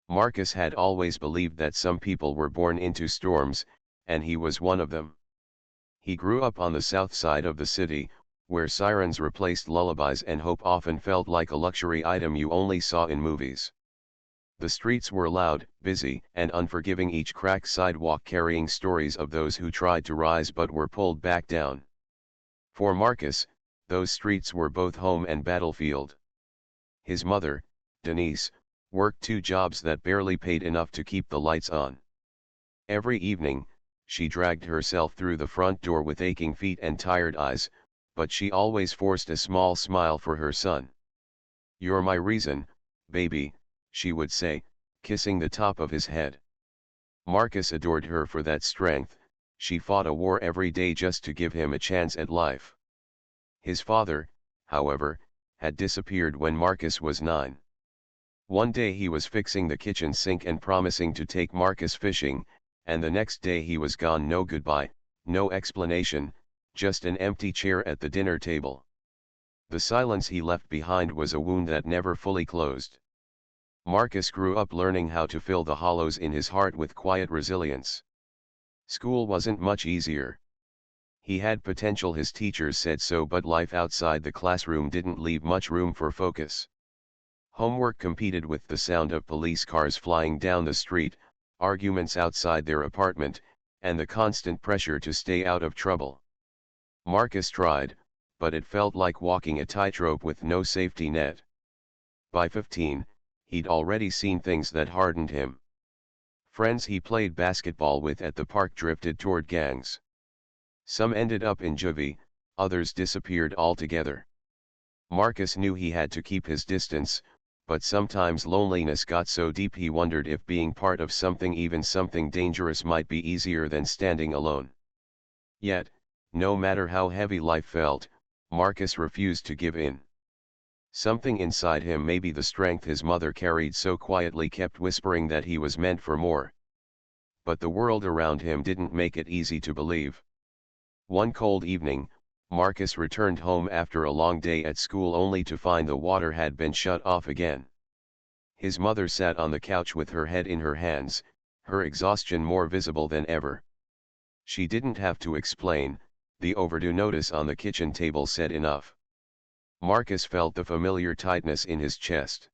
Marcus had always believed that some people were born into storms, and he was one of them. He grew up on the south side of the city, where sirens replaced lullabies and hope often felt like a luxury item you only saw in movies. The streets were loud, busy, and unforgiving, each cracked sidewalk carrying stories of those who tried to rise but were pulled back down. For Marcus, those streets were both home and battlefield. His mother, Denise, worked 2 jobs that barely paid enough to keep the lights on. Every evening, she dragged herself through the front door with aching feet and tired eyes, but she always forced a small smile for her son. "You're my reason, baby," she would say, kissing the top of his head. Marcus adored her for that strength. She fought a war every day just to give him a chance at life. His father, however, had disappeared when Marcus was 9. One day he was fixing the kitchen sink and promising to take Marcus fishing, and the next day he was gone. No goodbye, no explanation, just an empty chair at the dinner table. The silence he left behind was a wound that never fully closed. Marcus grew up learning how to fill the hollows in his heart with quiet resilience. School wasn't much easier. He had potential, his teachers said so, but life outside the classroom didn't leave much room for focus. Homework competed with the sound of police cars flying down the street, arguments outside their apartment, and the constant pressure to stay out of trouble. Marcus tried, but it felt like walking a tightrope with no safety net. By 15, he'd already seen things that hardened him. Friends he played basketball with at the park drifted toward gangs. Some ended up in juvie, others disappeared altogether. Marcus knew he had to keep his distance, but sometimes loneliness got so deep he wondered if being part of something, even something dangerous, might be easier than standing alone. Yet, no matter how heavy life felt, Marcus refused to give in. Something inside him, maybe the strength his mother carried so quietly, kept whispering that he was meant for more. But the world around him didn't make it easy to believe. One cold evening, Marcus returned home after a long day at school only to find the water had been shut off again. His mother sat on the couch with her head in her hands, her exhaustion more visible than ever. She didn't have to explain, the overdue notice on the kitchen table said enough. Marcus felt the familiar tightness in his chest.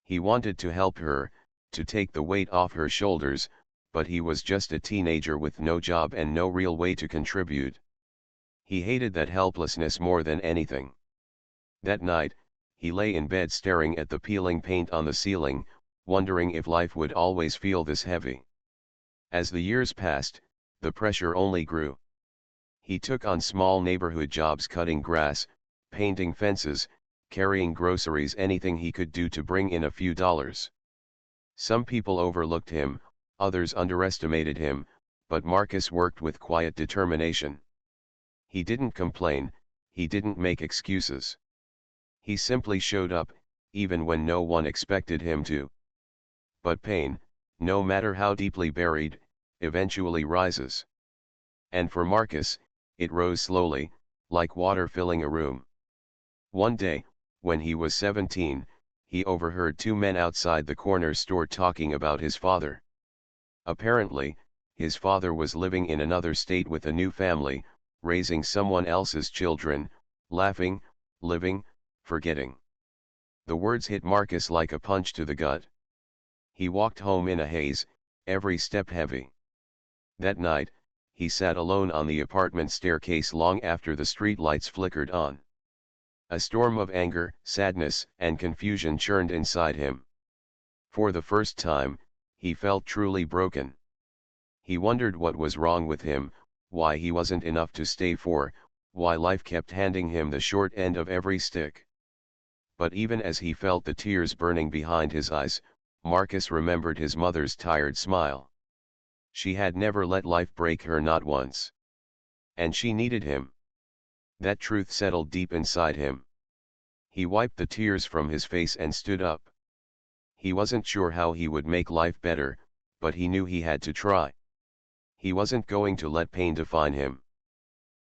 He wanted to help her, to take the weight off her shoulders, but he was just a teenager with no job and no real way to contribute. He hated that helplessness more than anything. That night, he lay in bed staring at the peeling paint on the ceiling, wondering if life would always feel this heavy. As the years passed, the pressure only grew. He took on small neighborhood jobs, cutting grass, painting fences, carrying groceries, anything he could do to bring in a few dollars. Some people overlooked him, others underestimated him, but Marcus worked with quiet determination. He didn't complain, he didn't make excuses. He simply showed up, even when no one expected him to. But pain, no matter how deeply buried, eventually rises. And for Marcus, it rose slowly, like water filling a room. One day, when he was 17, he overheard 2 men outside the corner store talking about his father. Apparently, his father was living in another state with a new family, raising someone else's children, laughing, living, forgetting. The words hit Marcus like a punch to the gut. He walked home in a haze, every step heavy. That night, he sat alone on the apartment staircase long after the street lights flickered on. A storm of anger, sadness, and confusion churned inside him. For the first time, he felt truly broken. He wondered what was wrong with him, why he wasn't enough to stay for, why life kept handing him the short end of every stick. But even as he felt the tears burning behind his eyes, Marcus remembered his mother's tired smile. She had never let life break her, not once. And she needed him. That truth settled deep inside him. He wiped the tears from his face and stood up. He wasn't sure how he would make life better, but he knew he had to try. He wasn't going to let pain define him.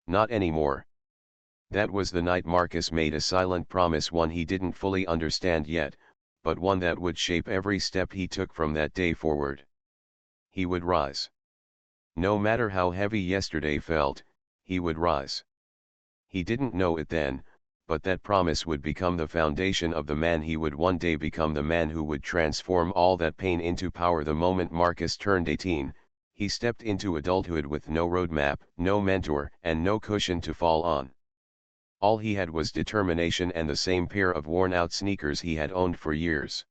Not anymore. That was the night Marcus made a silent promise, one he didn't fully understand yet, but one that would shape every step he took from that day forward. He would rise. No matter how heavy yesterday felt, he would rise. He didn't know it then, but that promise would become the foundation of the man he would one day become, the man who would transform all that pain into power. The moment Marcus turned 18, he stepped into adulthood with no roadmap, no mentor, and no cushion to fall on. All he had was determination and the same pair of worn-out sneakers he had owned for years.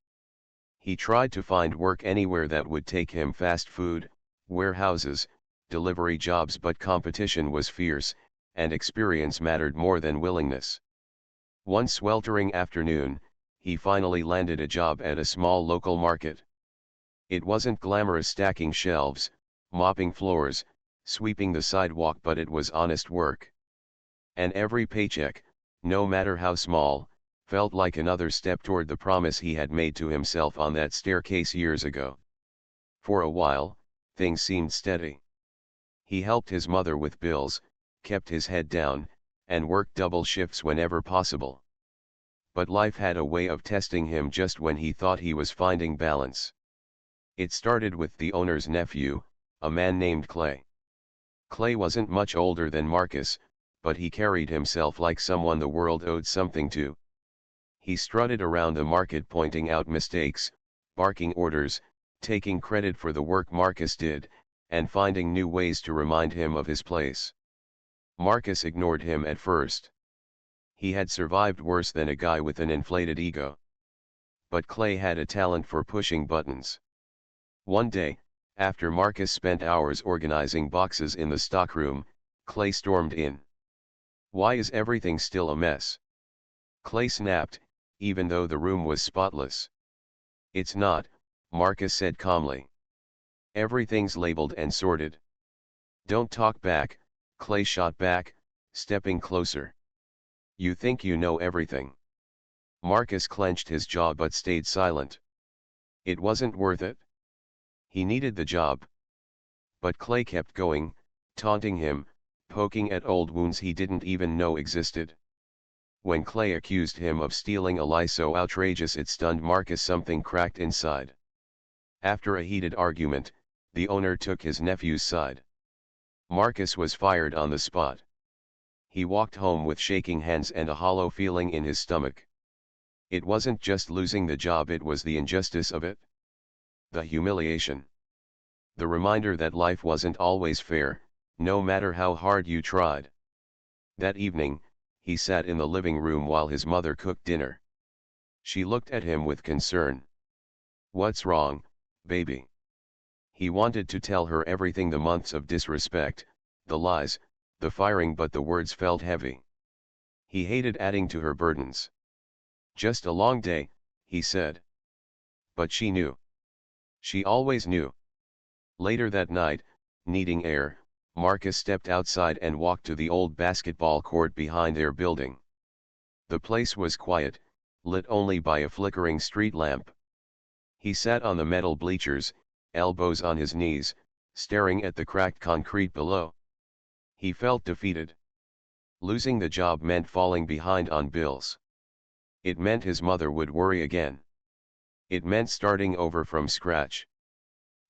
He tried to find work anywhere that would take him: fast food, warehouses, delivery jobs, but competition was fierce, and experience mattered more than willingness. One sweltering afternoon, he finally landed a job at a small local market. It wasn't glamorous, stacking shelves, mopping floors, sweeping the sidewalk, but it was honest work. And every paycheck, no matter how small, felt like another step toward the promise he had made to himself on that staircase years ago. For a while, things seemed steady. He helped his mother with bills, kept his head down, and worked double shifts whenever possible. But life had a way of testing him just when he thought he was finding balance. It started with the owner's nephew, a man named Clay. Clay wasn't much older than Marcus, but he carried himself like someone the world owed something to. He strutted around the market pointing out mistakes, barking orders, taking credit for the work Marcus did, and finding new ways to remind him of his place. Marcus ignored him at first. He had survived worse than a guy with an inflated ego. But Clay had a talent for pushing buttons. One day, after Marcus spent hours organizing boxes in the stockroom, Clay stormed in. "Why is everything still a mess?" Clay snapped, even though the room was spotless. "It's not," Marcus said calmly. "Everything's labeled and sorted." "Don't talk back," Clay shot back, stepping closer. "You think you know everything." Marcus clenched his jaw but stayed silent. It wasn't worth it. He needed the job. But Clay kept going, taunting him, poking at old wounds he didn't even know existed. When Clay accused him of stealing a lie so outrageous it stunned Marcus, something cracked inside. After a heated argument, the owner took his nephew's side. Marcus was fired on the spot. He walked home with shaking hands and a hollow feeling in his stomach. It wasn't just losing the job, it was the injustice of it. The humiliation. The reminder that life wasn't always fair, no matter how hard you tried. That evening, he sat in the living room while his mother cooked dinner. She looked at him with concern. "What's wrong, baby?" He wanted to tell her everything: the months of disrespect, the lies, the firing, but the words felt heavy. He hated adding to her burdens. "Just a long day," he said. But she knew. She always knew. Later that night, needing air, Marcus stepped outside and walked to the old basketball court behind their building. The place was quiet, lit only by a flickering street lamp. He sat on the metal bleachers, elbows on his knees, staring at the cracked concrete below. He felt defeated. Losing the job meant falling behind on bills. It meant his mother would worry again. It meant starting over from scratch.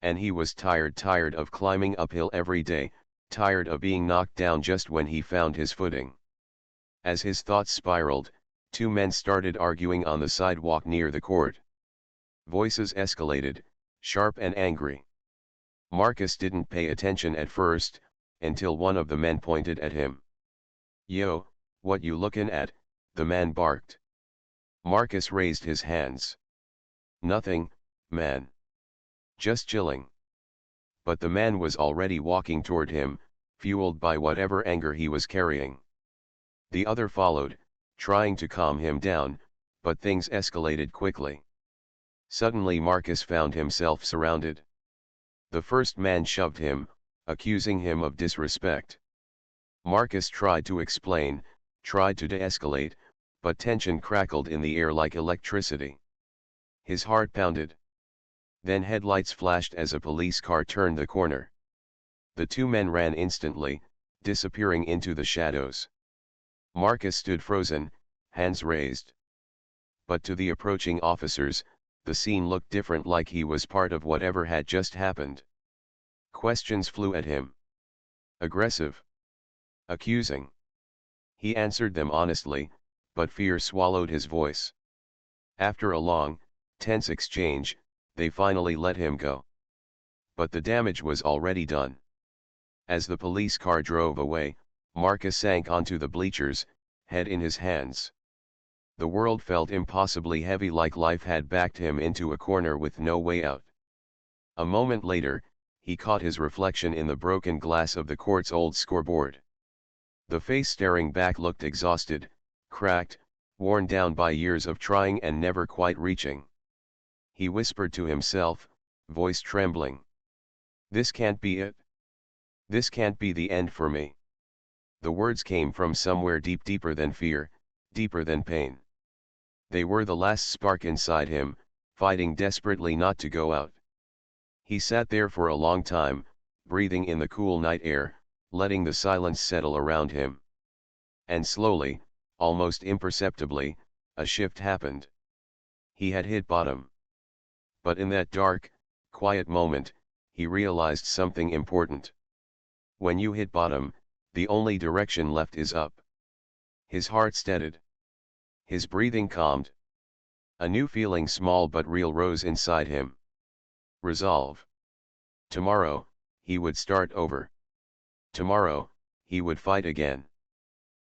And he was tired of climbing uphill every day, tired of being knocked down just when he found his footing. As his thoughts spiraled, two men started arguing on the sidewalk near the court. Voices escalated, sharp and angry. Marcus didn't pay attention at first, until one of the men pointed at him. "Yo, what you looking at?" the man barked. Marcus raised his hands. "Nothing, man. Just chilling." But the man was already walking toward him, fueled by whatever anger he was carrying. The other followed, trying to calm him down, but things escalated quickly. Suddenly Marcus found himself surrounded. The first man shoved him, accusing him of disrespect. Marcus tried to explain, tried to de-escalate, but tension crackled in the air like electricity. His heart pounded. Then headlights flashed as a police car turned the corner. The two men ran instantly, disappearing into the shadows. Marcus stood frozen, hands raised. But to the approaching officers, the scene looked different, like he was part of whatever had just happened. Questions flew at him. Aggressive. Accusing. He answered them honestly, but fear swallowed his voice. After a long, tense exchange, they finally let him go. But the damage was already done. As the police car drove away, Marcus sank onto the bleachers, head in his hands. The world felt impossibly heavy, like life had backed him into a corner with no way out. A moment later, he caught his reflection in the broken glass of the court's old scoreboard. The face staring back looked exhausted, cracked, worn down by years of trying and never quite reaching. He whispered to himself, voice trembling. "This can't be it. This can't be the end for me." The words came from somewhere deeper than fear, deeper than pain. They were the last spark inside him, fighting desperately not to go out. He sat there for a long time, breathing in the cool night air, letting the silence settle around him. And slowly, almost imperceptibly, a shift happened. He had hit bottom. But in that dark, quiet moment, he realized something important. When you hit bottom, the only direction left is up. His heart steadied. His breathing calmed. A new feeling, small but real, rose inside him. Resolve. Tomorrow, he would start over. Tomorrow, he would fight again.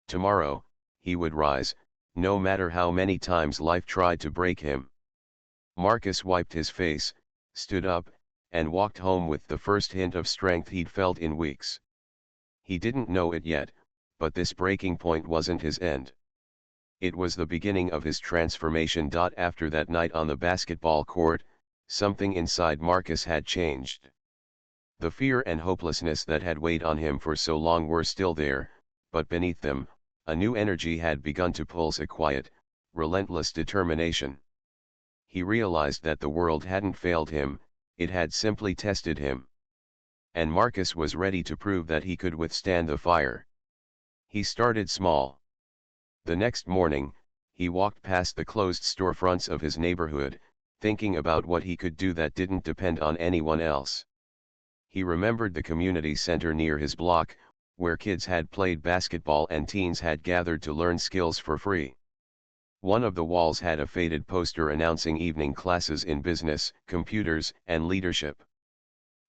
Tomorrow, he would rise, no matter how many times life tried to break him. Marcus wiped his face, stood up, and walked home with the first hint of strength he'd felt in weeks. He didn't know it yet, but this breaking point wasn't his end. It was the beginning of his transformation. After that night on the basketball court, something inside Marcus had changed. The fear and hopelessness that had weighed on him for so long were still there, but beneath them, a new energy had begun to pulse, a quiet, relentless determination. He realized that the world hadn't failed him, it had simply tested him. And Marcus was ready to prove that he could withstand the fire. He started small. The next morning, he walked past the closed storefronts of his neighborhood, thinking about what he could do that didn't depend on anyone else. He remembered the community center near his block, where kids had played basketball and teens had gathered to learn skills for free. One of the walls had a faded poster announcing evening classes in business, computers, and leadership.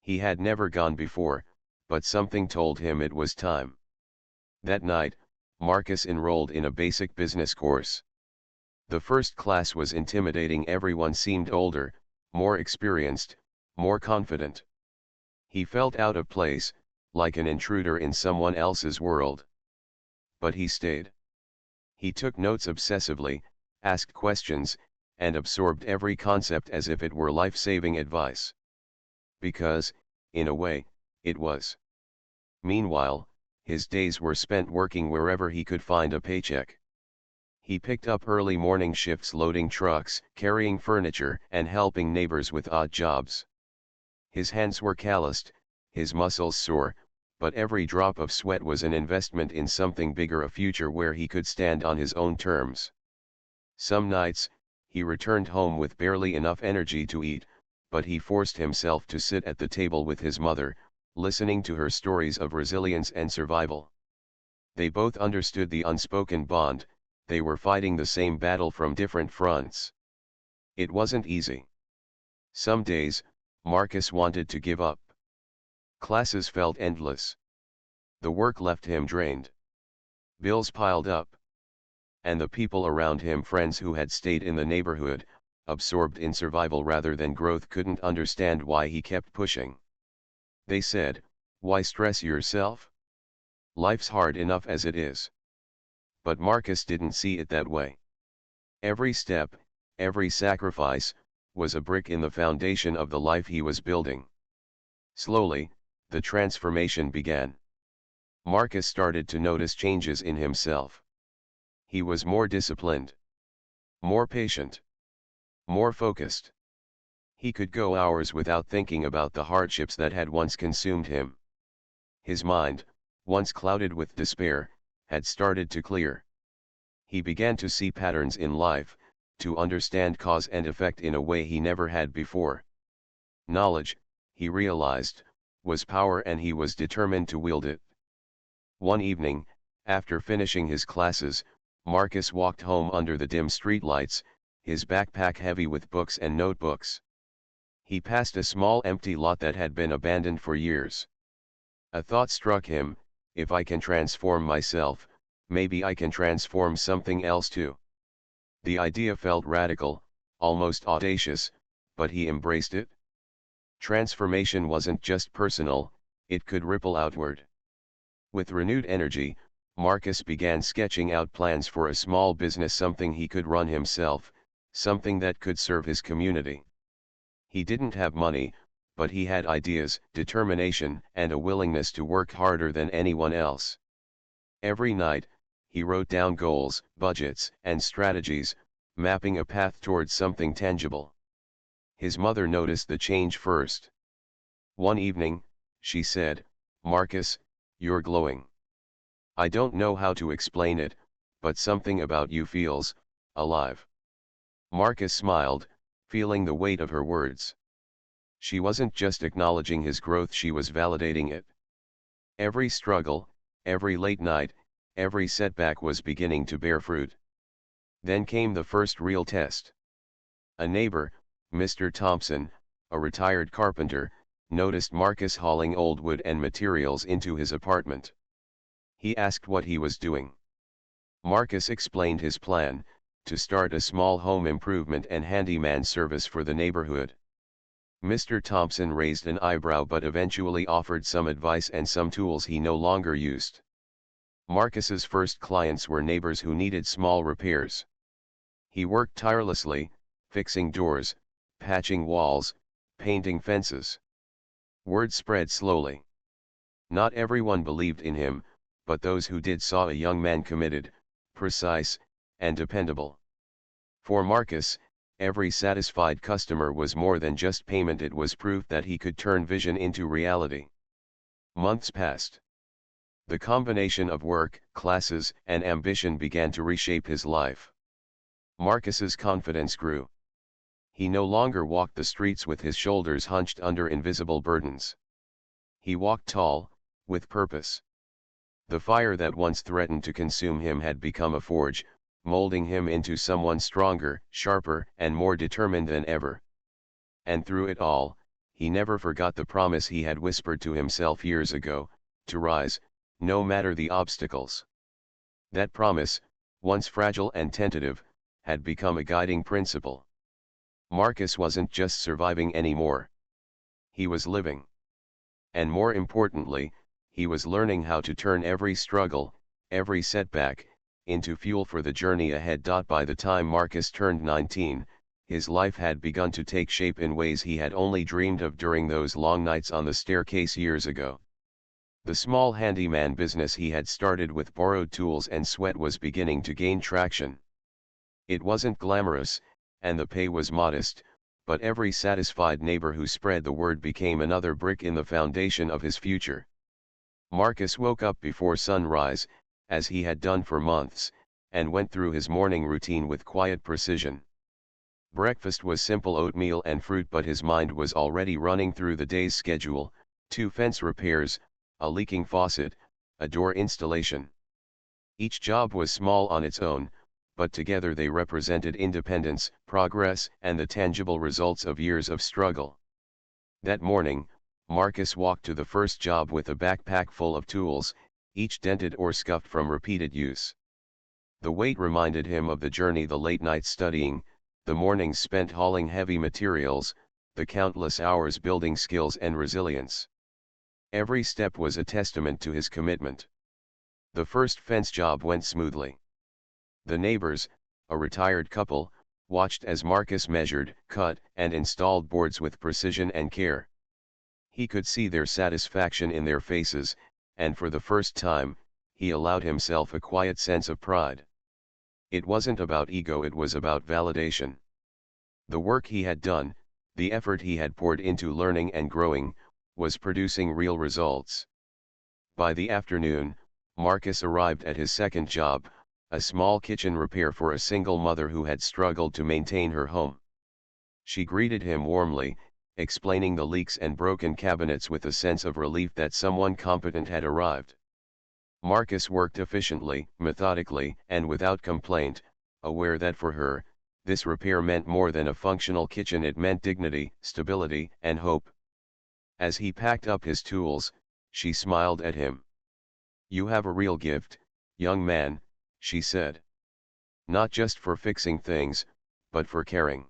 He had never gone before, but something told him it was time. That night, Marcus enrolled in a basic business course. The first class was intimidating. Everyone seemed older, more experienced, more confident. He felt out of place, like an intruder in someone else's world. But he stayed. He took notes obsessively, asked questions, and absorbed every concept as if it were life-saving advice. Because, in a way, it was. Meanwhile, his days were spent working wherever he could find a paycheck. He picked up early morning shifts loading trucks, carrying furniture, and helping neighbors with odd jobs. His hands were calloused, his muscles sore, but every drop of sweat was an investment in something bigger, a future where he could stand on his own terms. Some nights, he returned home with barely enough energy to eat, but he forced himself to sit at the table with his mother, listening to her stories of resilience and survival. They both understood the unspoken bond, they were fighting the same battle from different fronts. It wasn't easy. Some days, Marcus wanted to give up. Classes felt endless. The work left him drained. Bills piled up. And the people around him, friends who had stayed in the neighborhood, absorbed in survival rather than growth, couldn't understand why he kept pushing. They said, "Why stress yourself? Life's hard enough as it is." But Marcus didn't see it that way. Every step, every sacrifice, was a brick in the foundation of the life he was building. Slowly, the transformation began. Marcus started to notice changes in himself. He was more disciplined, more patient, more focused. He could go hours without thinking about the hardships that had once consumed him. His mind, once clouded with despair, had started to clear. He began to see patterns in life, to understand cause and effect in a way he never had before. Knowledge, he realized, was power, and he was determined to wield it. One evening, after finishing his classes, Marcus walked home under the dim streetlights, his backpack heavy with books and notebooks. He passed a small empty lot that had been abandoned for years. A thought struck him: if I can transform myself, maybe I can transform something else too. The idea felt radical, almost audacious, but he embraced it. Transformation wasn't just personal, it could ripple outward. With renewed energy, Marcus began sketching out plans for a small business, something he could run himself, something that could serve his community. He didn't have money, but he had ideas, determination, and a willingness to work harder than anyone else. Every night, he wrote down goals, budgets, and strategies, mapping a path towards something tangible. His mother noticed the change first. One evening, she said, "Marcus, you're glowing. I don't know how to explain it, but something about you feels alive." Marcus smiled, feeling the weight of her words. She wasn't just acknowledging his growth, she was validating it. Every struggle, every late night, every setback was beginning to bear fruit. Then came the first real test. A neighbor, Mr. Thompson, a retired carpenter, noticed Marcus hauling old wood and materials into his apartment. He asked what he was doing. Marcus explained his plan: to start a small home improvement and handyman service for the neighborhood. Mr. Thompson raised an eyebrow but eventually offered some advice and some tools he no longer used. Marcus's first clients were neighbors who needed small repairs. He worked tirelessly, fixing doors, patching walls, painting fences. Word spread slowly. Not everyone believed in him, but those who did saw a young man committed, precise, and dependable. For Marcus, every satisfied customer was more than just payment, it was proof that he could turn vision into reality. Months passed. The combination of work, classes, and ambition began to reshape his life. Marcus's confidence grew. He no longer walked the streets with his shoulders hunched under invisible burdens. He walked tall, with purpose. The fire that once threatened to consume him had become a forge, molding him into someone stronger, sharper, and more determined than ever. And through it all, he never forgot the promise he had whispered to himself years ago: to rise, no matter the obstacles. That promise, once fragile and tentative, had become a guiding principle. Marcus wasn't just surviving anymore. He was living. And more importantly, he was learning how to turn every struggle, every setback, into fuel for the journey ahead. By the time Marcus turned 19, his life had begun to take shape in ways he had only dreamed of during those long nights on the staircase years ago. The small handyman business he had started with borrowed tools and sweat was beginning to gain traction. It wasn't glamorous, and the pay was modest, but every satisfied neighbor who spread the word became another brick in the foundation of his future. Marcus woke up before sunrise, as he had done for months, and went through his morning routine with quiet precision. Breakfast was simple oatmeal and fruit, but his mind was already running through the day's schedule: 2 fence repairs, a leaking faucet, a door installation. Each job was small on its own, but together they represented independence, progress, and the tangible results of years of struggle. That morning, Marcus walked to the first job with a backpack full of tools, each dented or scuffed from repeated use. The weight reminded him of the journey: the late nights studying, the mornings spent hauling heavy materials, the countless hours building skills and resilience. Every step was a testament to his commitment. The first fence job went smoothly. The neighbors, a retired couple, watched as Marcus measured, cut, and installed boards with precision and care. He could see their satisfaction in their faces, and for the first time, he allowed himself a quiet sense of pride. It wasn't about ego, it was about validation. The work he had done, the effort he had poured into learning and growing, was producing real results. By the afternoon, Marcus arrived at his second job, a small kitchen repair for a single mother who had struggled to maintain her home. She greeted him warmly, explaining the leaks and broken cabinets with a sense of relief that someone competent had arrived. Marcus worked efficiently, methodically, and without complaint, aware that for her, this repair meant more than a functional kitchen. It meant dignity, stability, and hope. As he packed up his tools, she smiled at him. "You have a real gift, young man," she said. "Not just for fixing things, but for caring.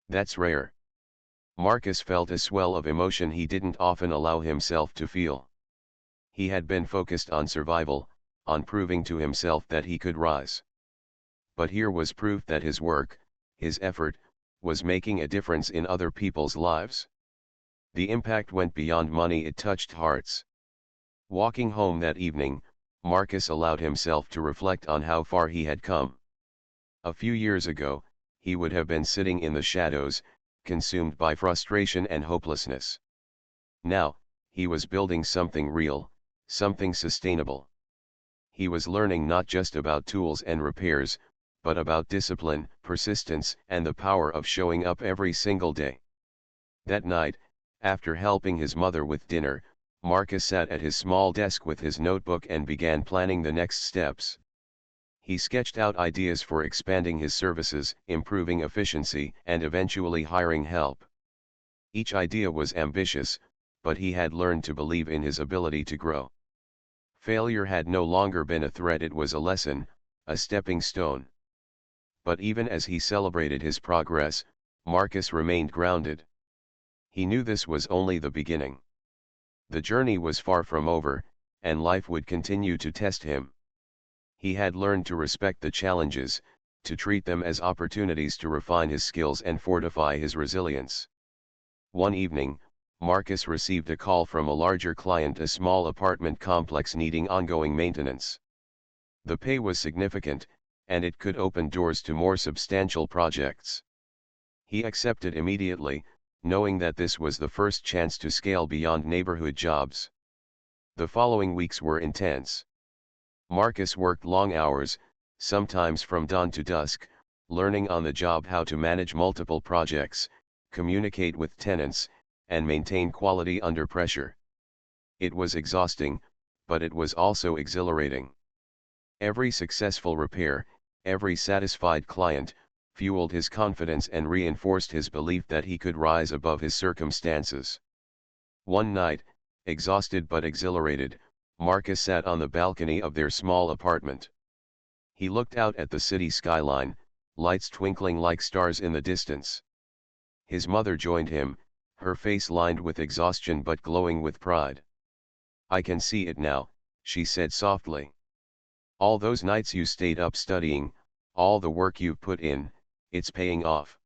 That's rare." Marcus felt a swell of emotion he didn't often allow himself to feel. He had been focused on survival, on proving to himself that he could rise. But here was proof that his work, his effort, was making a difference in other people's lives. The impact went beyond money, it touched hearts. Walking home that evening, Marcus allowed himself to reflect on how far he had come. A few years ago, he would have been sitting in the shadows, consumed by frustration and hopelessness. Now, he was building something real, something sustainable. He was learning not just about tools and repairs, but about discipline, persistence, and the power of showing up every single day. That night, after helping his mother with dinner, Marcus sat at his small desk with his notebook and began planning the next steps. He sketched out ideas for expanding his services, improving efficiency, and eventually hiring help. Each idea was ambitious, but he had learned to believe in his ability to grow. Failure had no longer been a threat, it was a lesson, a stepping stone. But even as he celebrated his progress, Marcus remained grounded. He knew this was only the beginning. The journey was far from over, and life would continue to test him. He had learned to respect the challenges, to treat them as opportunities to refine his skills and fortify his resilience. One evening, Marcus received a call from a larger client, a small apartment complex needing ongoing maintenance. The pay was significant, and it could open doors to more substantial projects. He accepted immediately, knowing that this was the first chance to scale beyond neighborhood jobs. The following weeks were intense. Marcus worked long hours, sometimes from dawn to dusk, learning on the job how to manage multiple projects, communicate with tenants, and maintain quality under pressure. It was exhausting, but it was also exhilarating. Every successful repair, every satisfied client, fueled his confidence and reinforced his belief that he could rise above his circumstances. One night, exhausted but exhilarated, Marcus sat on the balcony of their small apartment. He looked out at the city skyline, lights twinkling like stars in the distance. His mother joined him, her face lined with exhaustion but glowing with pride. "I can see it now," she said softly. "All those nights you stayed up studying, all the work you've put in, it's paying off.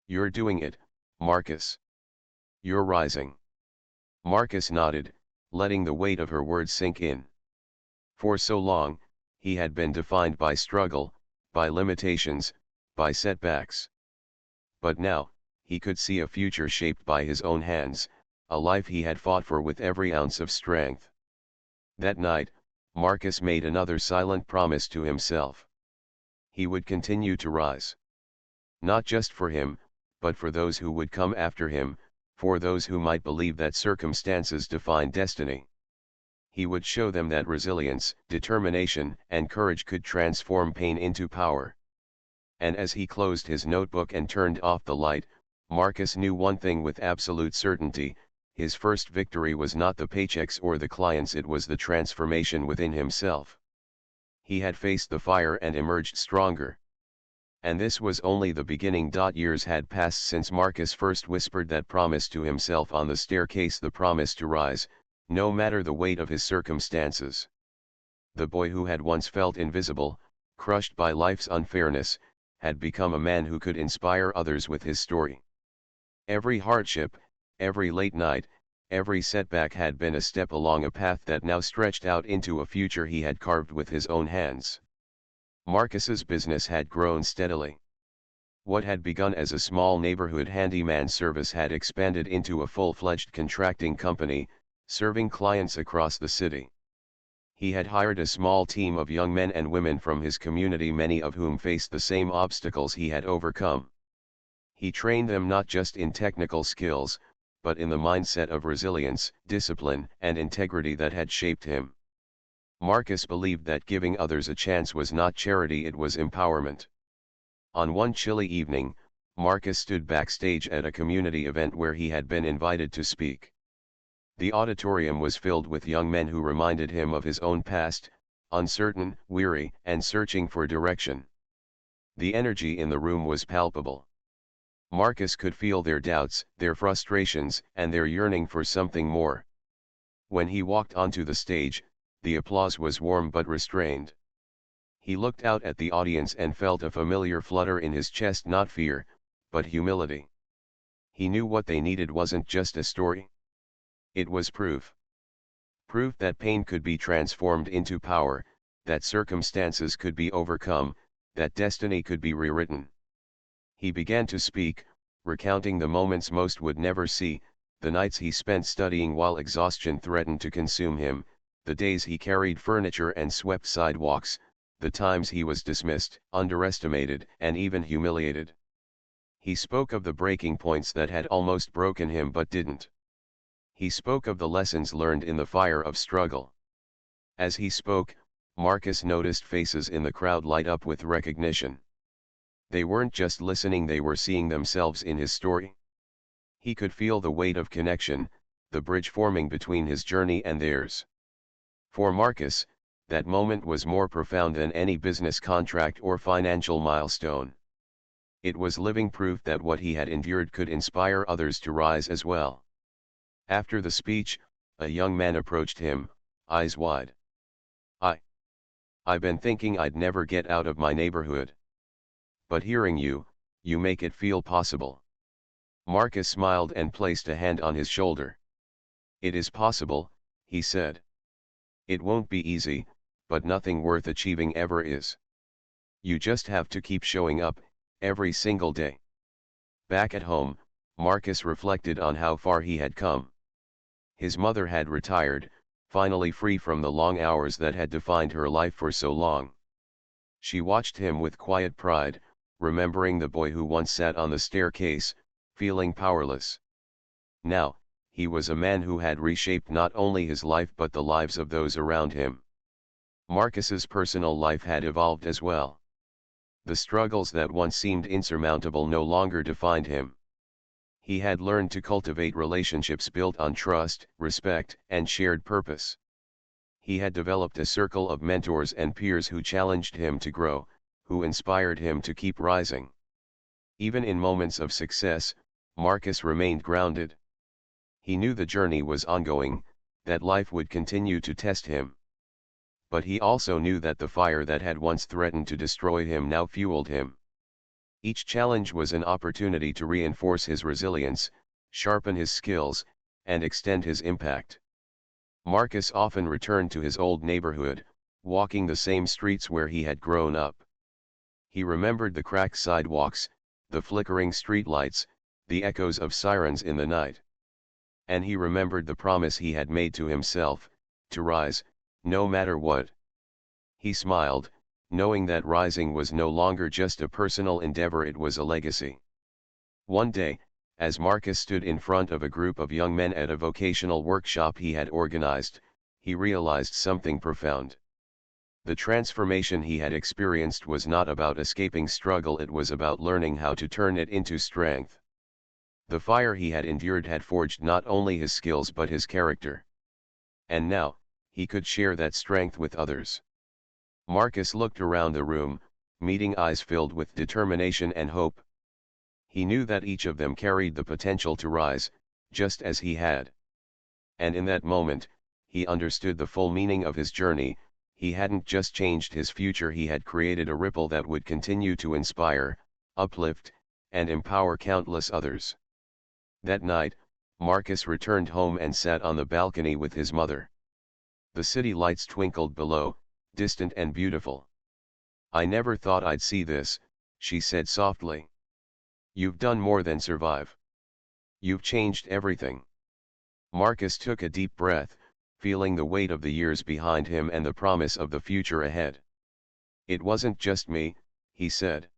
You're doing it, Marcus. You're rising." Marcus nodded, letting the weight of her words sink in. For so long, he had been defined by struggle, by limitations, by setbacks. But now, he could see a future shaped by his own hands, a life he had fought for with every ounce of strength. That night, Marcus made another silent promise to himself. He would continue to rise. Not just for him, but for those who would come after him, for those who might believe that circumstances define destiny. He would show them that resilience, determination, and courage could transform pain into power. And as he closed his notebook and turned off the light, Marcus knew one thing with absolute certainty: his first victory was not the paychecks or the clients, it was the transformation within himself. He had faced the fire and emerged stronger. And this was only the beginning. Years had passed since Marcus first whispered that promise to himself on the staircase, the promise to rise, no matter the weight of his circumstances. The boy who had once felt invisible, crushed by life's unfairness, had become a man who could inspire others with his story. Every hardship, every late night, every setback had been a step along a path that now stretched out into a future he had carved with his own hands. Marcus's business had grown steadily. What had begun as a small neighborhood handyman service had expanded into a full-fledged contracting company, serving clients across the city. He had hired a small team of young men and women from his community, many of whom faced the same obstacles he had overcome. He trained them not just in technical skills, but in the mindset of resilience, discipline, and integrity that had shaped him. Marcus believed that giving others a chance was not charity, it was empowerment. On one chilly evening, Marcus stood backstage at a community event where he had been invited to speak. The auditorium was filled with young men who reminded him of his own past, uncertain, weary, and searching for direction. The energy in the room was palpable. Marcus could feel their doubts, their frustrations, and their yearning for something more. When he walked onto the stage, the applause was warm but restrained. He looked out at the audience and felt a familiar flutter in his chest, not fear, but humility. He knew what they needed wasn't just a story. It was proof. Proof that pain could be transformed into power, that circumstances could be overcome, that destiny could be rewritten. He began to speak, recounting the moments most would never see, the nights he spent studying while exhaustion threatened to consume him, the days he carried furniture and swept sidewalks, the times he was dismissed, underestimated, and even humiliated. He spoke of the breaking points that had almost broken him but didn't. He spoke of the lessons learned in the fire of struggle. As he spoke, Marcus noticed faces in the crowd light up with recognition. They weren't just listening, they were seeing themselves in his story. He could feel the weight of connection, the bridge forming between his journey and theirs. For Marcus, that moment was more profound than any business contract or financial milestone. It was living proof that what he had endured could inspire others to rise as well. After the speech, a young man approached him, eyes wide. I've been thinking I'd never get out of my neighborhood. But hearing you, you make it feel possible. Marcus smiled and placed a hand on his shoulder. It is possible, he said. It won't be easy, but nothing worth achieving ever is. You just have to keep showing up, every single day. Back at home, Marcus reflected on how far he had come. His mother had retired, finally free from the long hours that had defined her life for so long. She watched him with quiet pride, remembering the boy who once sat on the staircase, feeling powerless. Now, he was a man who had reshaped not only his life but the lives of those around him. Marcus's personal life had evolved as well. The struggles that once seemed insurmountable no longer defined him. He had learned to cultivate relationships built on trust, respect, and shared purpose. He had developed a circle of mentors and peers who challenged him to grow, who inspired him to keep rising. Even in moments of success, Marcus remained grounded. He knew the journey was ongoing, that life would continue to test him. But he also knew that the fire that had once threatened to destroy him now fueled him. Each challenge was an opportunity to reinforce his resilience, sharpen his skills, and extend his impact. Marcus often returned to his old neighborhood, walking the same streets where he had grown up. He remembered the cracked sidewalks, the flickering streetlights, the echoes of sirens in the night. And he remembered the promise he had made to himself, to rise, no matter what. He smiled, knowing that rising was no longer just a personal endeavor, it was a legacy. One day, as Marcus stood in front of a group of young men at a vocational workshop he had organized, he realized something profound. The transformation he had experienced was not about escaping struggle, it was about learning how to turn it into strength. The fire he had endured had forged not only his skills but his character. And now, he could share that strength with others. Marcus looked around the room, meeting eyes filled with determination and hope. He knew that each of them carried the potential to rise, just as he had. And in that moment, he understood the full meaning of his journey. He hadn't just changed his future, he had created a ripple that would continue to inspire, uplift, and empower countless others. That night, Marcus returned home and sat on the balcony with his mother. The city lights twinkled below, distant and beautiful. "I never thought I'd see this," she said softly. "You've done more than survive. You've changed everything." Marcus took a deep breath, feeling the weight of the years behind him and the promise of the future ahead. "It wasn't just me," he said.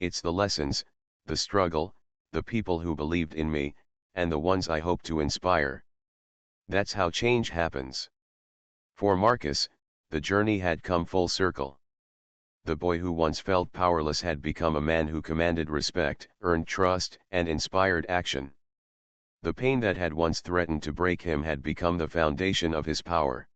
"It's the lessons, the struggle, the people who believed in me, and the ones I hope to inspire. That's how change happens." For Marcus, the journey had come full circle. The boy who once felt powerless had become a man who commanded respect, earned trust, and inspired action. The pain that had once threatened to break him had become the foundation of his power.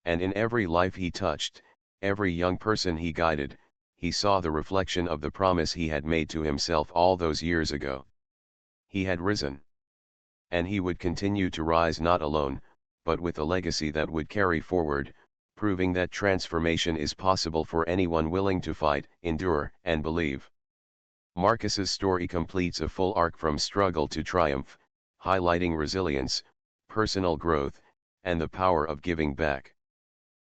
And in every life he touched, every young person he guided, he saw the reflection of the promise he had made to himself all those years ago. He had risen. And he would continue to rise, not alone, but with a legacy that would carry forward, proving that transformation is possible for anyone willing to fight, endure, and believe. Marcus's story completes a full arc from struggle to triumph, highlighting resilience, personal growth, and the power of giving back.